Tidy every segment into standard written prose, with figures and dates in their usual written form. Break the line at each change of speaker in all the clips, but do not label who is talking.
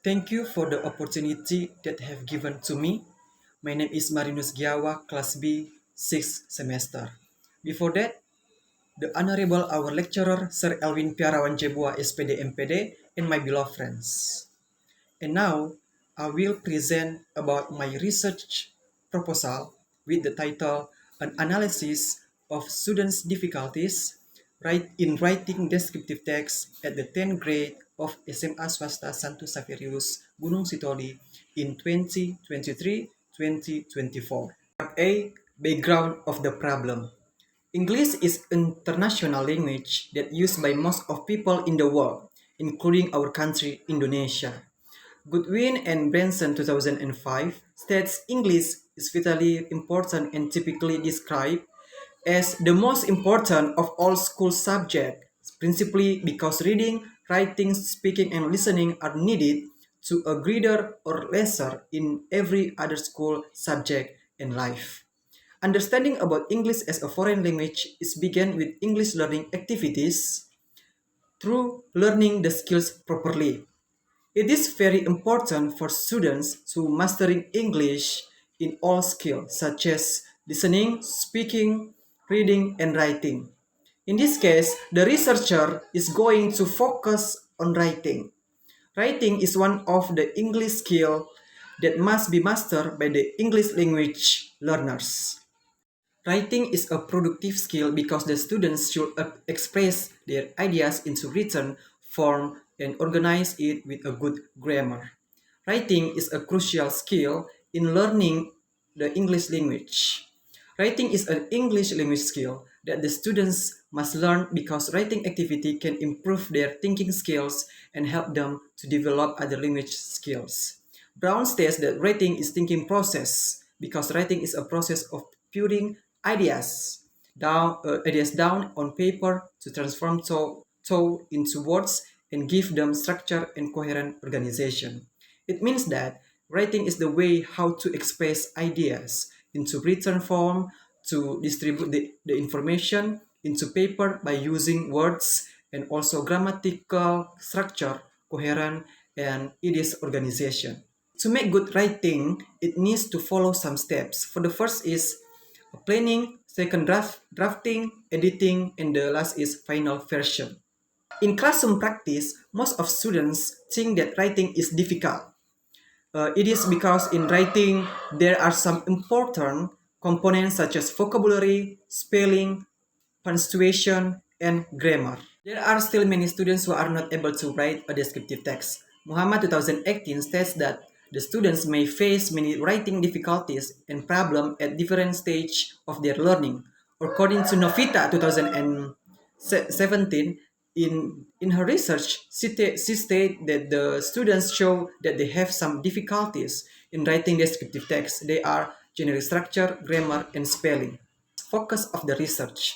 Thank you for the opportunity that have given to me. My name is Marinus Giawa, Class B, 6th semester. Before that, the Honorable our lecturer, Sir Elwin Piarawan Jebua, SPD MPD, and my beloved friends. And now, I will present about my research proposal with the title An Analysis of Students' Difficulties in Writing Descriptive Text at the 10th grade of SMA Swasta Santo Saverius Gunung Sitoli in 2023-2024. Part A, Background of the Problem. English is an international language that used by most of people in the world, including our country, Indonesia. Goodwin and Benson 2005 states English is vitally important and typically described as the most important of all school subjects, principally because reading, writing, speaking, and listening are needed to a greater or lesser in every other school subject in life. Understanding about English as a foreign language is began with English learning activities through learning the skills properly. It is very important for students to mastering English in all skills such as listening, speaking, reading, and writing. In this case, the researcher is going to focus on writing. Writing is one of the English skill that must be mastered by the English language learners. Writing is a productive skill because the students should express their ideas into written form and organize it with a good grammar. Writing is a crucial skill in learning the English language. Writing is an English language skill that the students must learn because writing activity can improve their thinking skills and help them to develop other language skills. Brown states that writing is thinking process because writing is a process of putting ideas down on paper to transform thought into words and give them structure and coherent organization. It means that writing is the way how to express ideas into written form to distribute the information into paper by using words and also grammatical structure, coherent, and it is organization. To make good writing, it needs to follow some steps. For the first is planning, second drafting, editing, and the last is final version. In classroom practice, most of students think that writing is difficult. It is because in writing, there are some important components such as vocabulary, spelling, punctuation, and grammar. There are still many students who are not able to write a descriptive text. Muhammad 2018 states that the students may face many writing difficulties and problems at different stages of their learning. According to Novita 2017, in her research, she stated that the students show that they have some difficulties in writing descriptive text. They are generic structure, grammar, and spelling. Focus of the research.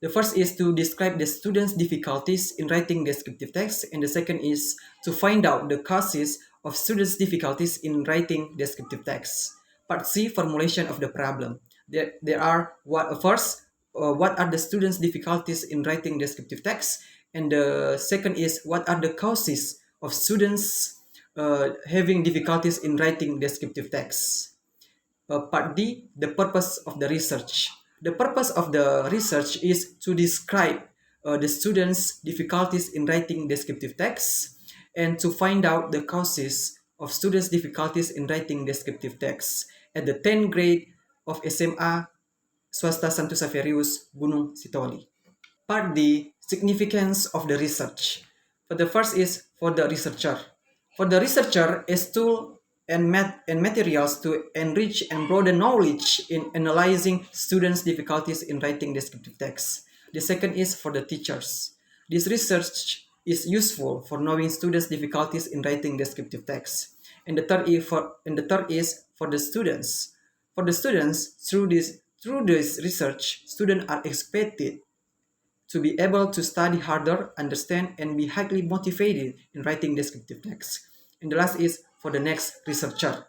The first is to describe the students' difficulties in writing descriptive text, and the second is to find out the causes of students' difficulties in writing descriptive text. Part C, formulation of the problem. There are what are the students' difficulties in writing descriptive text, and the second is what are the causes of students having difficulties in writing descriptive text. Part D, the purpose of the research. The purpose of the research is to describe the students' difficulties in writing descriptive text and to find out the causes of students' difficulties in writing descriptive text at the 10th grade of SMA Swasta Santo Saverius Gunung Sitoli. Part D, significance of the research. For the first is for the researcher. For the researcher, is tool and materials to enrich and broaden knowledge in analyzing students' difficulties in writing descriptive text. The second is for the teachers. This research is useful for knowing students' difficulties in writing descriptive text. And the third is for the students. For the students, through this research, students are expected to be able to study harder, understand, and be highly motivated in writing descriptive text. And the last is for the next researcher.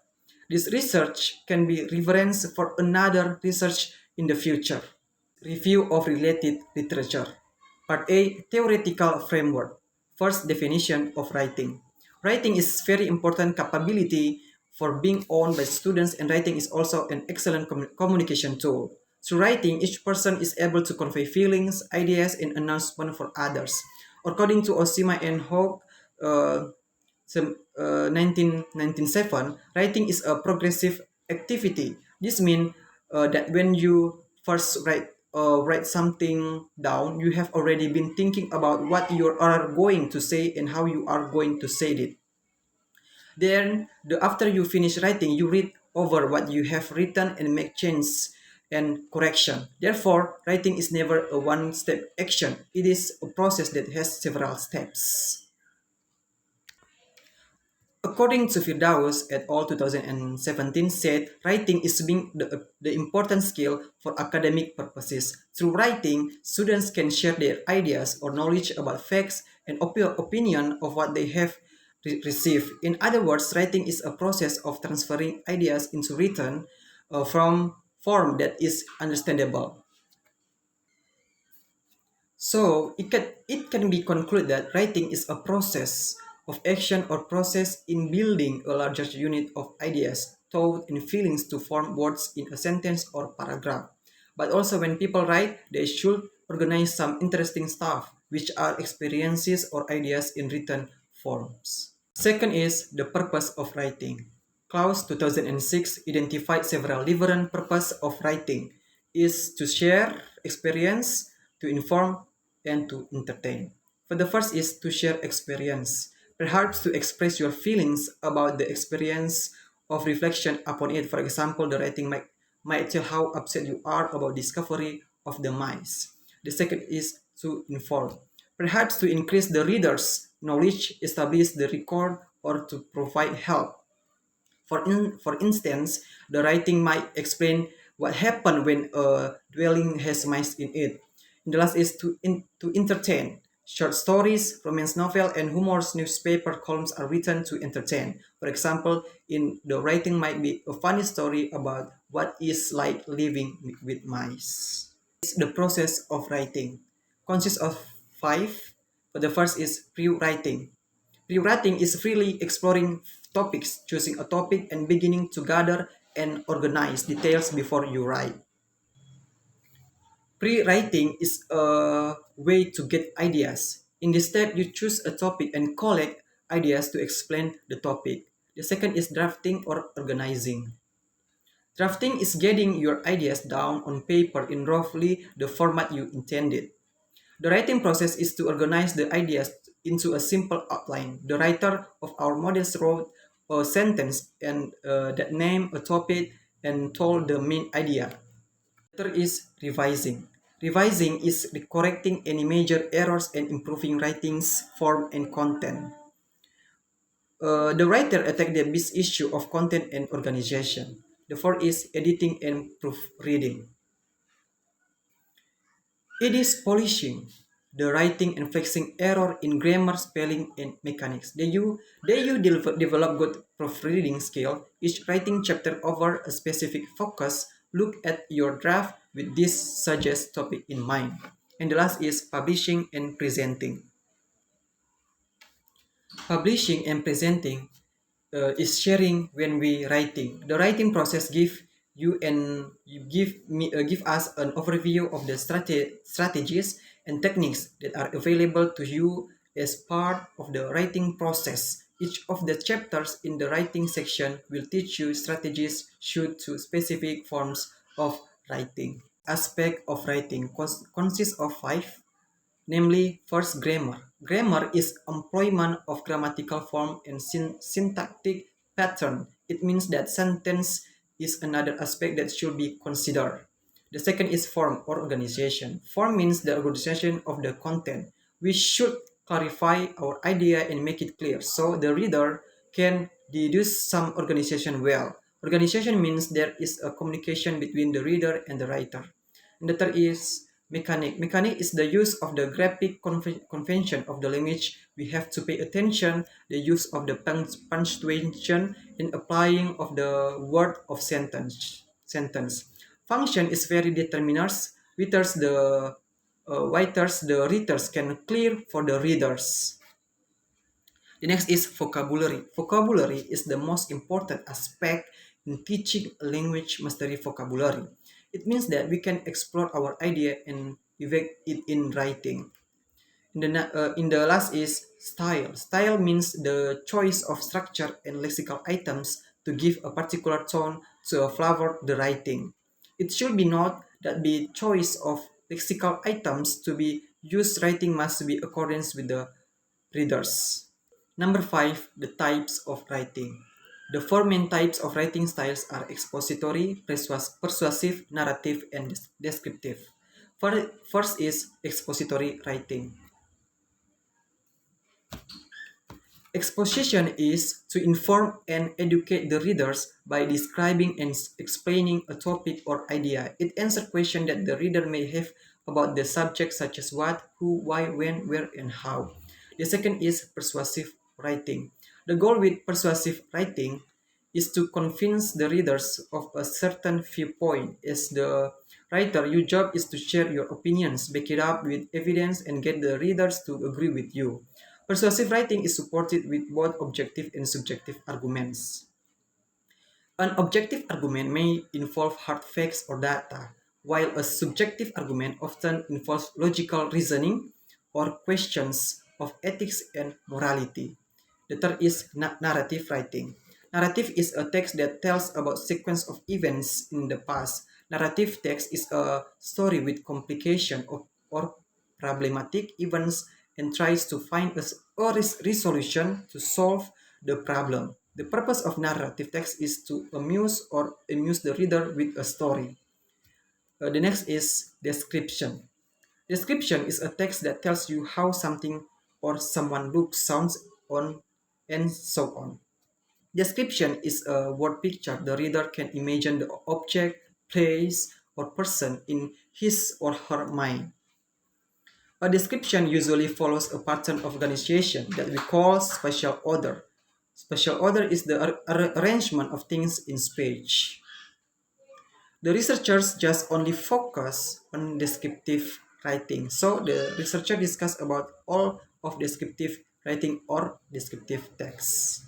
This research can be referenced for another research in the future. Review of related literature. Part A, theoretical framework. First, definition of writing. Writing is very important capability for being owned by students, and writing is also an excellent communication tool. Through writing, each person is able to convey feelings, ideas, and announcement for others. According to Osima and Hogg, uh, 1997, writing is a progressive activity. This means that when you first write something down, you have already been thinking about what you are going to say and how you are going to say it. Then, after you finish writing, you read over what you have written and make changes and correction. Therefore, writing is never a one-step action. It is a process that has several steps. According to Firdaus et al. 2017 said, writing is being the important skill for academic purposes. Through writing, students can share their ideas or knowledge about facts and opinion of what they have received. In other words, writing is a process of transferring ideas into written from form that is understandable. So it can be concluded that writing is a process of action or process in building a larger unit of ideas, thought, and feelings to form words in a sentence or paragraph. But also when people write, they should organize some interesting stuff, which are experiences or ideas in written forms. Second is the purpose of writing. Klaus 2006 identified several different purposes of writing is to share experience, to inform, and to entertain. For the first is to share experience, perhaps to express your feelings about the experience of reflection upon it. For example, the writing might tell how upset you are about discovery of the mice. The second is to inform, perhaps to increase the reader's knowledge, establish the record, or to provide help. For instance, the writing might explain what happened when a dwelling has mice in it. And the last is to entertain. Short stories, romance novel, and humorous newspaper columns are written to entertain. For example, in the writing might be a funny story about what is like living with mice. The process of writing consists of five. The first is pre-writing. Pre-writing is freely exploring topics, choosing a topic, and beginning to gather and organize details before you write. Pre-writing is a way to get ideas. In this step, you choose a topic and collect ideas to explain the topic. The second is drafting or organizing. Drafting is getting your ideas down on paper in roughly the format you intended. The writing process is to organize the ideas into a simple outline. The writer of our models wrote a sentence and that named a topic and told the main idea. Third is revising. Revising is correcting any major errors and improving writing's form and content. The writer attacked the big issue of content and organization. The fourth is editing and proofreading. It is polishing the writing and fixing error in grammar, spelling, and mechanics. Develop good proofreading skill. Each writing chapter over a specific focus. Look at your draft with this suggest topic in mind. And the last is publishing and presenting. Publishing and presenting is sharing when we writing. The writing process give us an overview of the strategies and techniques that are available to you as part of the writing process. Each of the chapters in the writing section will teach you strategies should to specific forms of writing. Aspect of writing consists of five. Namely, first, grammar. Grammar is employment of grammatical form and syntactic pattern. It means that sentence is another aspect that should be considered. The second is form or organization. Form means the organization of the content. We should clarify our idea and make it clear so the reader can deduce some organization well. Organization means there is a communication between the reader and the writer. And the third is mechanic. Mechanic is the use of the graphic convention of the language. We have to pay attention the use of the punctuation in applying of the word of sentence. Function is very determiners. Writers the readers can clear for the readers. The next is vocabulary. Vocabulary is the most important aspect in teaching a language mastery vocabulary. It means that we can explore our idea and evaluate it in writing. In the last is style. Style means the choice of structure and lexical items to give a particular tone to a flavor the writing. It should be noted that the choice of lexical items to be used writing must be accordance with the readers. Number five, the types of writing. The four main types of writing styles are expository, persuasive, narrative, and descriptive. First is expository writing. Exposition is to inform and educate the readers by describing and explaining a topic or idea. It answers questions that the reader may have about the subject, such as what, who, why, when, where, and how. The second is persuasive writing. The goal with persuasive writing is to convince the readers of a certain viewpoint. As the writer, your job is to share your opinions, back it up with evidence, and get the readers to agree with you. Persuasive writing is supported with both objective and subjective arguments. An objective argument may involve hard facts or data, while a subjective argument often involves logical reasoning or questions of ethics and morality. The third is narrative writing. Narrative is a text that tells about sequence of events in the past. Narrative text is a story with complication or problematic events and tries to find a resolution to solve the problem. The purpose of narrative text is to amuse the reader with a story. The next is description. Description is a text that tells you how something or someone looks, sounds, on, and so on. Description is a word picture. The reader can imagine the object, place, or person in his or her mind. A description usually follows a pattern of organization that we call spatial order. Spatial order is the arrangement of things in space. The researchers just only focus on descriptive writing. So the researcher discuss about all of descriptive writing or descriptive text.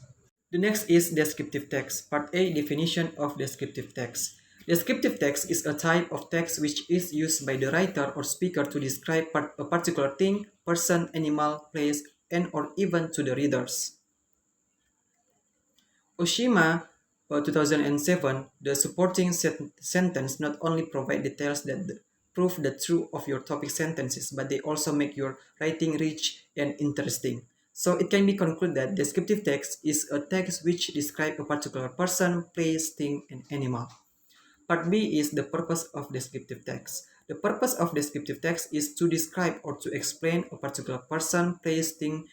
The next is descriptive text. Part A, definition of descriptive text. Descriptive text is a type of text which is used by the writer or speaker to describe a particular thing, person, animal, place, and or even to the readers. Oshima, 2007, the supporting sentence not only provide details that prove the truth of your topic sentences, but they also make your writing rich and interesting. So it can be concluded that descriptive text is a text which describes a particular person, place, thing, and animal. Part B is the purpose of descriptive text. The purpose of descriptive text is to describe or to explain a particular person, place, thing,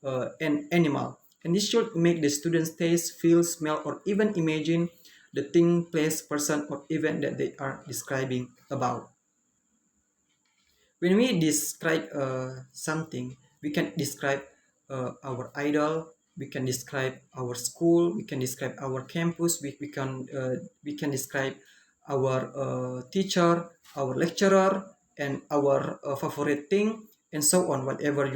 and animal. And this should make the students taste, feel, smell, or even imagine the thing, place, person, or event that they are describing about. When we describe something, we can describe our idol, we can describe our school, we can describe our campus, we can describe our teacher, our lecturer, and our favorite thing, and so on. Whatever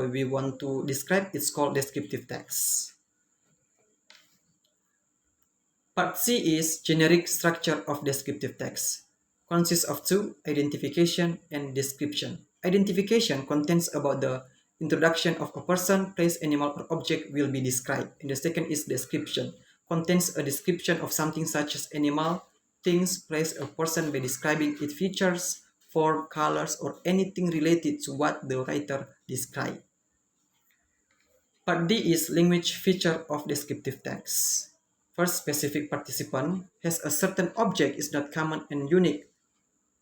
we want to describe, it's called descriptive text. Part C is generic structure of descriptive text. Consists of two, identification and description. Identification contains about the introduction of a person, place, animal, or object will be described. And the second is description. Contains a description of something such as animal, things, place, or person by describing its features, form, colors, or anything related to what the writer described. Part D is language feature of descriptive text. First, specific participant has a certain object is not common and unique,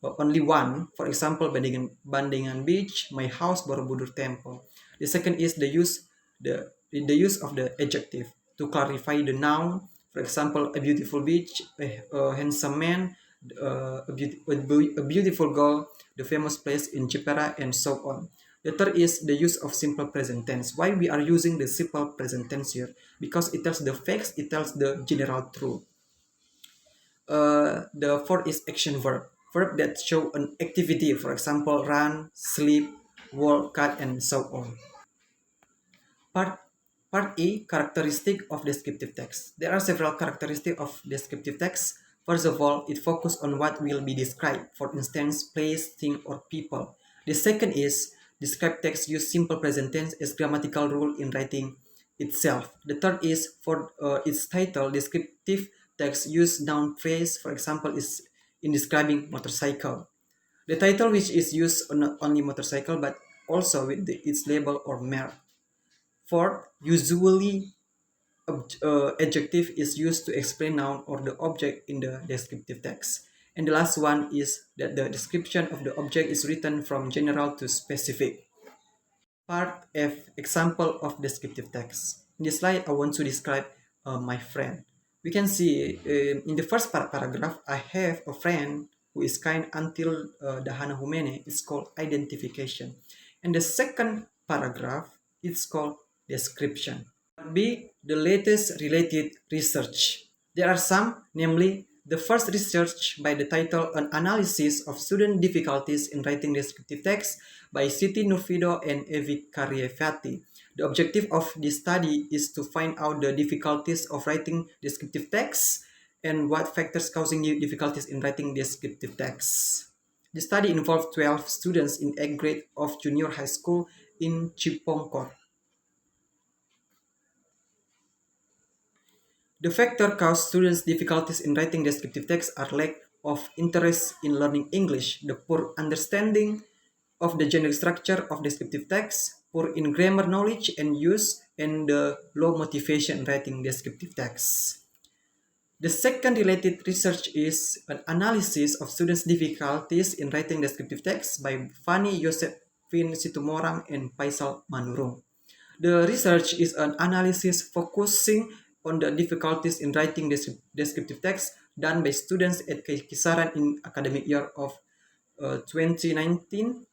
but only one. For example, Bandingan Beach, my house, Borobudur Temple. The second is the use of the adjective to clarify the noun. For example, a beautiful beach, a handsome man, a beautiful girl, the famous place in Jepara, and so on. The third is the use of simple present tense. Why we are using the simple present tense here? Because it tells the facts, it tells the general truth. The fourth is action verb that show an activity, for example, run, sleep, walk, cut, and so on. Part Part A, characteristic of descriptive text. There are several characteristics of descriptive text. First of all, it focuses on what will be described, for instance, place, thing, or people. The second is, described text use simple present tense as grammatical rule in writing itself. The third is, for its title, descriptive text use noun phrase, for example, is in describing motorcycle. The title which is used on not only motorcycle but also with its label or mark. Fourth, usually adjective is used to explain noun or the object in the descriptive text. And the last one is that the description of the object is written from general to specific. Part F, example of descriptive text. In this slide, I want to describe my friend. We can see in the first paragraph, I have a friend who is kind until Dahana Humene is called identification. And the second paragraph, it's called description. B, the latest related research. There are some, namely, the first research by the title An Analysis of Student Difficulties in Writing Descriptive Text by Siti Nurfido and Evi Karyevati. The objective of this study is to find out the difficulties of writing descriptive text and what factors causing you difficulties in writing descriptive text. The study involved 12 students in 8th grade of junior high school in Cipongkor. The factor cause students difficulties in writing descriptive text are lack of interest in learning English, the poor understanding of the generic structure of descriptive text, poor in grammar knowledge and use, and the low motivation in writing descriptive text. The second related research is an analysis of students' difficulties in writing descriptive text by Fani Yosefin Situmorang and Faisal Manurung. The research is an analysis focusing on the difficulties in writing descriptive text done by students at Kisaran in academic year of 2019-2020.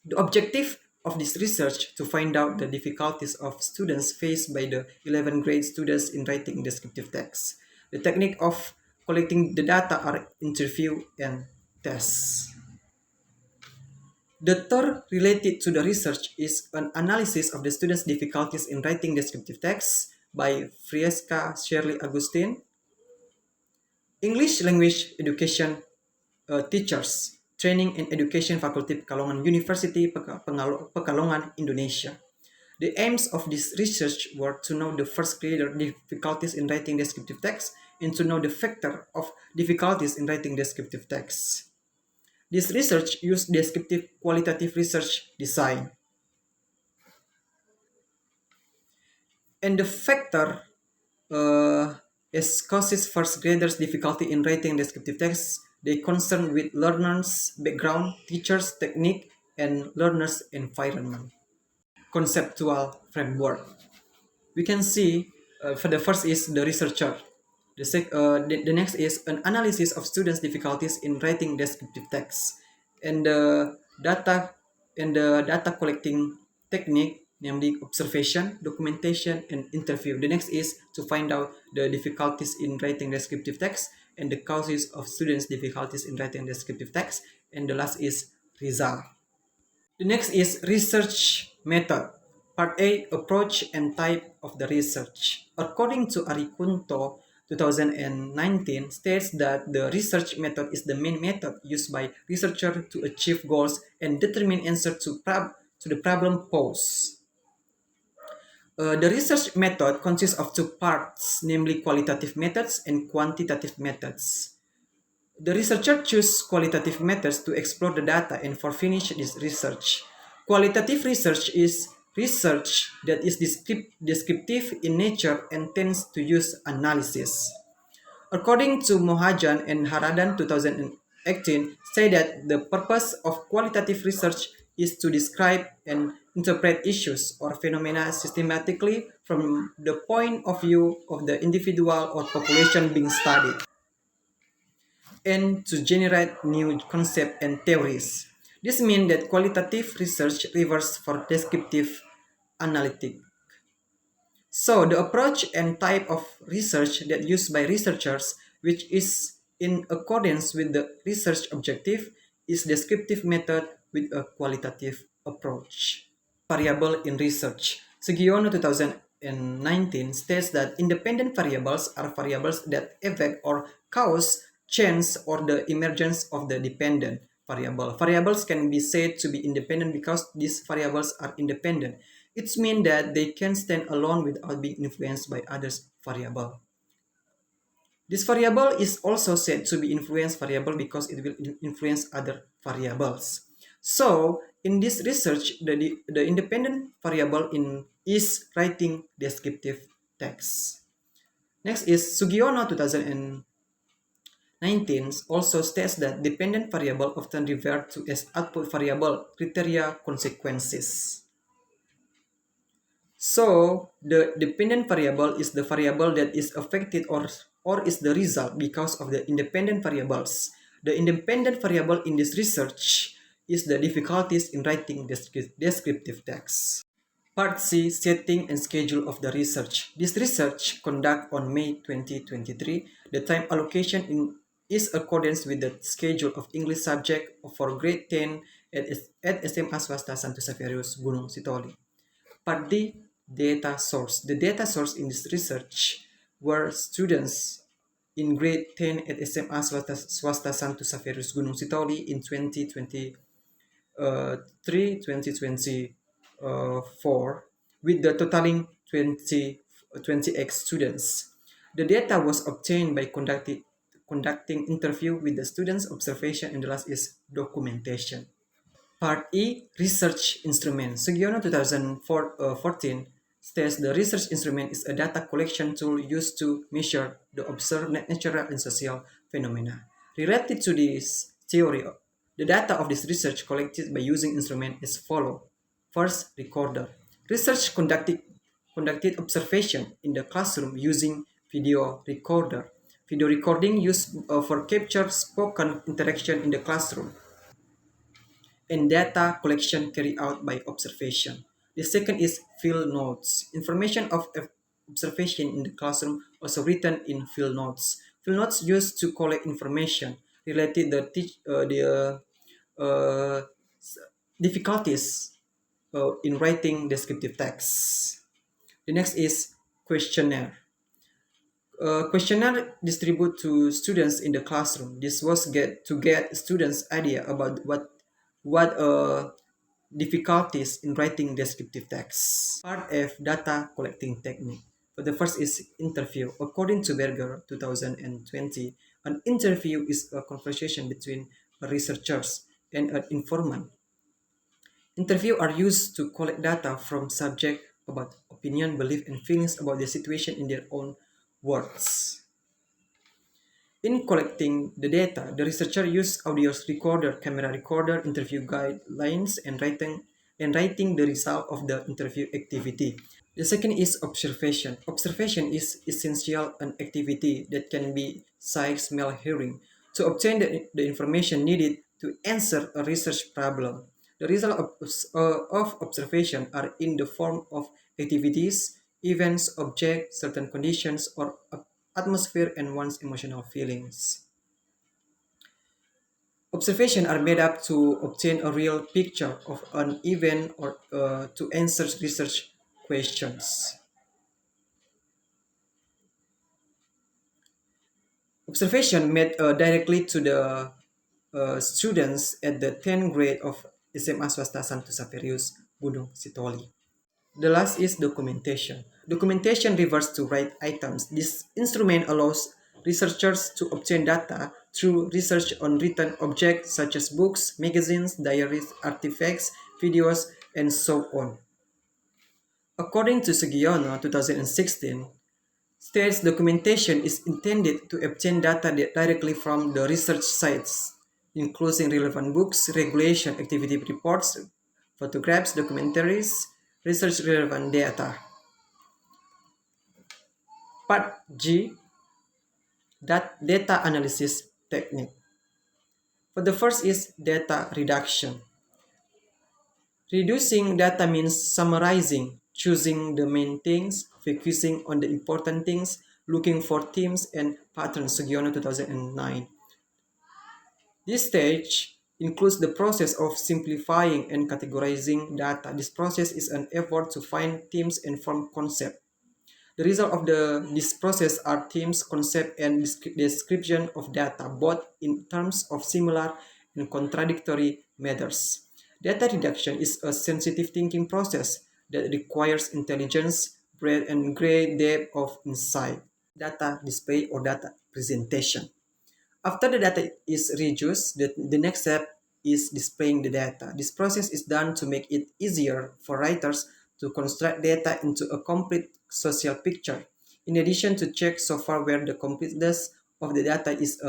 The objective of this research to find out the difficulties of students faced by the 11th grade students in writing descriptive text. The technique of collecting the data are interview and tests. The third related to the research is an analysis of the students' difficulties in writing descriptive text by Friesca Shirley Agustin. English Language Education Teachers, Training and Education Faculty Pekalongan University, Pekalongan, Indonesia. The aims of this research were to know the first grader difficulties in writing descriptive text and to know the factor of difficulties in writing descriptive text. This research used descriptive qualitative research design. And the factor is causes first graders difficulty in writing descriptive text. They concern with learners' background, teachers' technique, and learners' environment. Conceptual framework. We can see for the first is the researcher. The next is an analysis of students' difficulties in writing descriptive text, and the data collecting technique, namely observation, documentation, and interview. The next is to find out the difficulties in writing descriptive text and the causes of students' difficulties in writing descriptive text, and the last is result. The next is research method. Part A, approach and type of the research. According to Arikunto, 2019 states that the research method is the main method used by researchers to achieve goals and determine answers to the problem posed. The research method consists of two parts, namely qualitative methods and quantitative methods. The researcher chooses qualitative methods to explore the data and for finish this research. Qualitative research is research that is descriptive in nature and tends to use analysis. According to Mohajan and Haradan 2018, say that the purpose of qualitative research is to describe and interpret issues or phenomena systematically from the point of view of the individual or population being studied, and to generate new concepts and theories. This means that qualitative research reverses for descriptive analytic. So the approach and type of research that used by researchers, which is in accordance with the research objective, is descriptive method with a qualitative approach. Variable in research. Sugiono 2019 states that independent variables are variables that affect or cause change or the emergence of the dependent variable. Variables can be said to be independent because these variables are independent. It means that they can stand alone without being influenced by others variable. This variable is also said to be influence variable because it will influence other variables. So, in this research, the independent variable is writing descriptive text. Next is Sugiono 2019 also states that dependent variable often referred to as output variable criteria consequences. So the dependent variable is the variable that is affected or is the result because of the independent variables. The independent variable in this research is the difficulties in writing descriptive text. Part C, setting and schedule of the research. This research conducted on May 2023. The time allocation is accordance with the schedule of English subject for grade 10 at SMA Swasta Santo Saverius Gunung Sitoli. Part D, data source. The data source in this research were students in grade 10 at SMA Swasta Santo Saverius Gunung Sitoli in 2024 with the totaling 20 students. The data was obtained by conducting interview with the students, observation, and the last is documentation. Part E, Research Instrument. Sugiono 2014 states the research instrument is a data collection tool used to measure the observed natural and social phenomena. Related to this theory, the data of this research collected by using instrument is follow. First, recorder. Research conducted observation in the classroom using video recorder. Video recording used for capture spoken interaction in the classroom and data collection carried out by observation. The second is field notes. Information of observation in the classroom also written in field notes. Field notes used to collect information related the uh, difficulties in writing descriptive text. The next is questionnaire. Questionnaire distributed to students in the classroom. This was to get students' idea about what difficulties in writing descriptive text. Part F, data collecting technique. So the first is interview. According to Berger 2020, an interview is a conversation between researchers and an informant. Interviews are used to collect data from subjects about opinion, belief, and feelings about the situation in their own words. In collecting the data, the researcher used audio recorder, camera recorder, interview guidelines, and writing the result of the interview activity. The second is observation. Observation is essential an activity that can be sight, smell, hearing to obtain the information needed to answer a research problem. The result of observation are in the form of activities, events, objects, certain conditions, or atmosphere and one's emotional feelings. Observation are made up to obtain a real picture of an event or to answer research questions. Observation made directly to the students at the 10th grade of SMA Swasta Santo Saverius Gunung Sitoli. The last is documentation. Documentation refers to write items. This instrument allows researchers to obtain data through research on written objects such as books, magazines, diaries, artifacts, videos, and so on. According to Sugiono 2016, states documentation is intended to obtain data directly from the research sites, including relevant books, regulation, activity reports, photographs, documentaries, research relevant data. Part G, that data analysis technique. For the first is data reduction. Reducing data means summarizing, choosing the main things, focusing on the important things, looking for themes and patterns, Sugiono 2009. This stage includes the process of simplifying and categorizing data. This process is an effort to find themes and form concepts. The result of this process are themes, concept, and description of data, both in terms of similar and contradictory matters. Data reduction is a sensitive thinking process that requires intelligence, breadth, and great depth of insight. Data display or data presentation. After the data is reduced, the next step is displaying the data. This process is done to make it easier for writers to construct data into a complete social picture, in addition to check so far where the completeness of the data is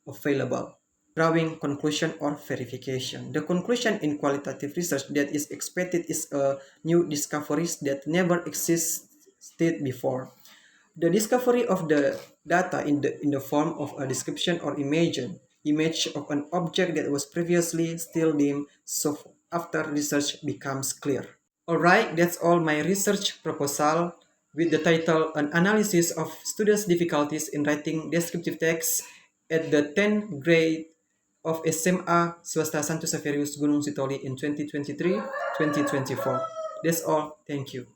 available. Drawing conclusion or verification. The conclusion in qualitative research that is expected is a new discoveries that never existed before. The discovery of the data in the form of a description or image of an object that was previously still dim so after research becomes clear. Alright, that's all my research proposal with the title An Analysis of Students' Difficulties in Writing Descriptive Text at the 10th grade of SMA Swasta Santo Severius Gunung Sitoli in 2023-2024. That's all. Thank you.